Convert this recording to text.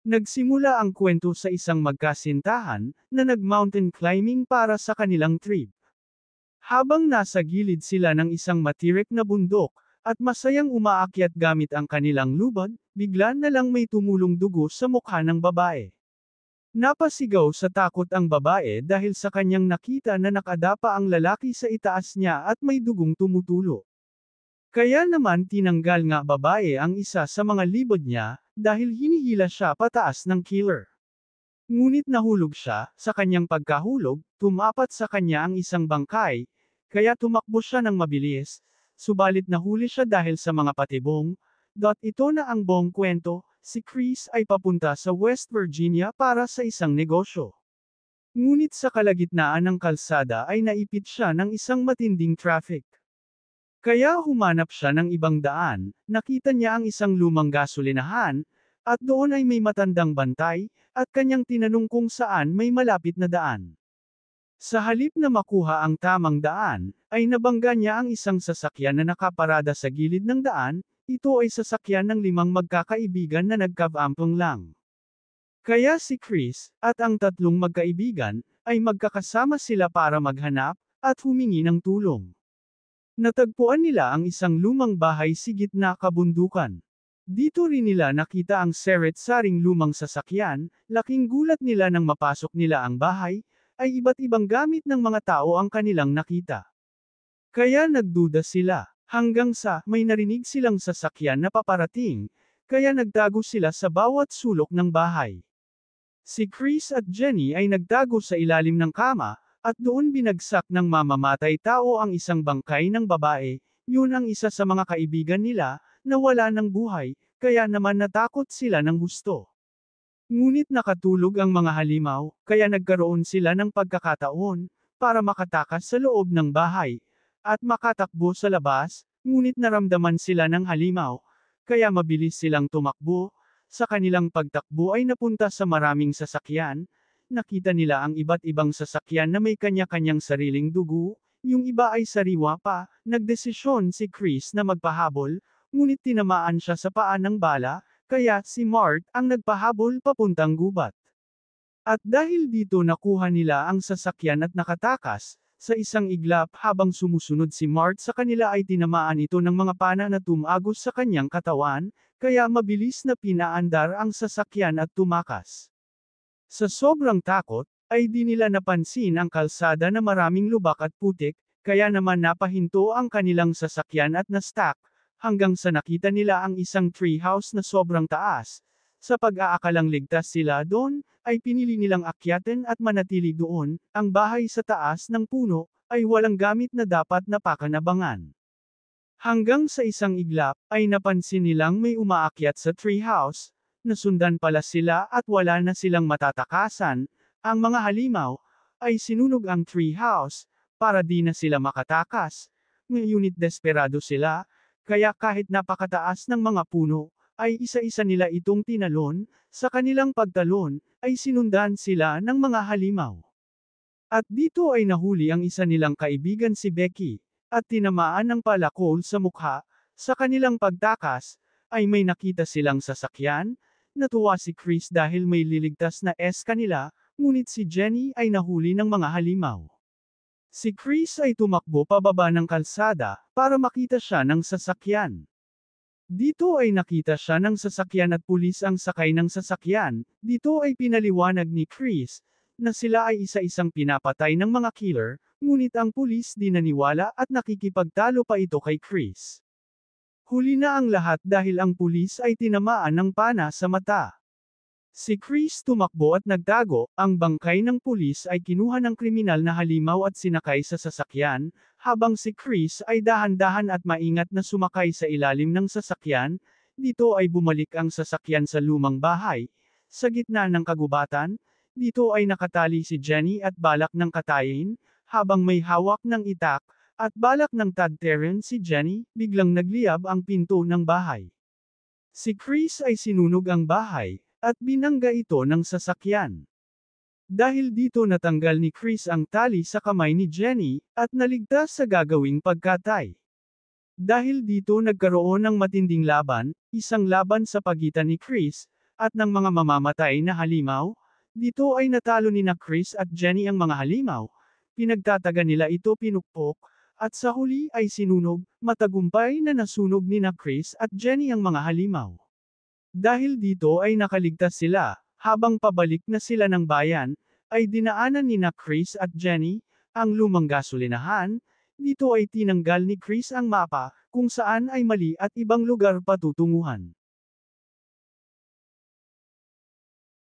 Nagsimula ang kwento sa isang magkasintahan na nag-mountain climbing para sa kanilang trip. Habang nasa gilid sila ng isang matirik na bundok, at masayang umaakyat gamit ang kanilang lubad, bigla na lang may tumulong dugo sa mukha ng babae. Napasigaw sa takot ang babae dahil sa kanyang nakita na nakadapa ang lalaki sa itaas niya at may dugong tumutulo. Kaya naman tinanggal nga babae ang isa sa mga libod niya, dahil hinihila siya pataas ng killer. Ngunit nahulog siya, sa kanyang pagkahulog, tumapat sa kanya ang isang bangkay, kaya tumakbo siya ng mabilis, subalit nahuli siya dahil sa mga patibong. Ito na ang buong kwento, si Chris ay papunta sa West Virginia para sa isang negosyo. Ngunit sa kalagitnaan ng kalsada ay naipit siya ng isang matinding traffic. Kaya humanap siya ng ibang daan, nakita niya ang isang lumang gasolinahan, at doon ay may matandang bantay, at kanyang tinanong kung saan may malapit na daan. Sa halip na makuha ang tamang daan, ay nabangga niya ang isang sasakyan na nakaparada sa gilid ng daan, ito ay sasakyan ng 5 magkakaibigan na nagkavampong lang. Kaya si Chris, at ang 3 magkaibigan, ay magkakasama sila para maghanap, at humingi ng tulong. Natagpuan nila ang isang lumang bahay sa gitna kabundukan. Dito rin nila nakita ang seret-saring lumang sasakyan, laking gulat nila nang mapasok nila ang bahay, ay iba't ibang gamit ng mga tao ang kanilang nakita. Kaya nagduda sila, hanggang sa may narinig silang sasakyan na paparating, kaya nagtago sila sa bawat sulok ng bahay. Si Chris at Jenny ay nagtago sa ilalim ng kama, at doon binagsak ng mamamatay tao ang isang bangkay ng babae, yun ang isa sa mga kaibigan nila, na wala ng buhay, kaya naman natakot sila ng husto. Ngunit nakatulog ang mga halimaw, kaya nagkaroon sila ng pagkakataon, para makatakas sa loob ng bahay, at makatakbo sa labas, ngunit naramdaman sila ng halimaw, kaya mabilis silang tumakbo. Sa kanilang pagtakbo ay napunta sa maraming sasakyan. Nakita nila ang iba't ibang sasakyan na may kanya-kanyang sariling dugo, yung iba ay sariwa pa. Nagdesisyon si Chris na magpahabol, ngunit tinamaan siya sa paa ng bala, kaya si Mart ang nagpahabol papuntang gubat. At dahil dito nakuha nila ang sasakyan at nakatakas, sa isang iglap habang sumusunod si Mart sa kanila ay tinamaan ito ng mga pana na tumagos sa kanyang katawan, kaya mabilis na pinaandar ang sasakyan at tumakas. Sa sobrang takot, ay di nila napansin ang kalsada na maraming lubak at putik, kaya naman napahinto ang kanilang sasakyan at na-stuck, hanggang sa nakita nila ang isang treehouse na sobrang taas. Sa pag-aakalang ligtas sila doon, ay pinili nilang akyatin at manatili doon. Ang bahay sa taas ng puno, ay walang gamit na dapat napakanabangan. Hanggang sa isang iglap, ay napansin nilang may umaakyat sa treehouse. Nasundan pala sila at wala na silang matatakasan. Ang mga halimaw, ay sinunog ang treehouse, para di na sila makatakas. Ngunit desperado sila, kaya kahit napakataas ng mga puno, ay isa-isa nila itong tinalon. Sa kanilang pagtalon, ay sinundan sila ng mga halimaw. At dito ay nahuli ang isa nilang kaibigan si Becky, at tinamaan ng palakol sa mukha. Sa kanilang pagtakas, ay may nakita silang sasakyan. Natuwa si Chris dahil may liligtas na kanila, ngunit si Jenny ay nahuli ng mga halimaw. Si Chris ay tumakbo pababa ng kalsada, para makita siya ng sasakyan. Dito ay nakita siya ng sasakyan at pulis ang sakay ng sasakyan. Dito ay pinaliwanag ni Chris, na sila ay isa-isang pinapatay ng mga killer, ngunit ang pulis di naniwala at nakikipagtalo pa ito kay Chris. Huli na ang lahat dahil ang pulis ay tinamaan ng pana sa mata. Si Chris tumakbo at nagtago, ang bangkay ng pulis ay kinuha ng kriminal na halimaw at sinakay sa sasakyan, habang si Chris ay dahan-dahan at maingat na sumakay sa ilalim ng sasakyan. Dito ay bumalik ang sasakyan sa lumang bahay. Sa gitna ng kagubatan, dito ay nakatali si Jenny at balak ng katayin, habang may hawak ng itak, at balak ng tadterin si Jenny, biglang nagliyab ang pinto ng bahay. Si Chris ay sinunog ang bahay, at binangga ito ng sasakyan. Dahil dito natanggal ni Chris ang tali sa kamay ni Jenny, at naligtas sa gagawing pagkatay. Dahil dito nagkaroon ng matinding laban, isang laban sa pagitan ni Chris, at ng mga mamamatay na halimaw. Dito ay natalo nina Chris at Jenny ang mga halimaw. Pinagtataga nila ito pinukpok, at sa huli ay sinunog, matagumpay na nasunog nina Chris at Jenny ang mga halimaw. Dahil dito ay nakaligtas sila, habang pabalik na sila ng bayan, ay dinaanan nina Chris at Jenny, ang lumang gasolinahan. Dito ay tinanggal ni Chris ang mapa, kung saan ay mali at ibang lugar patutunguhan.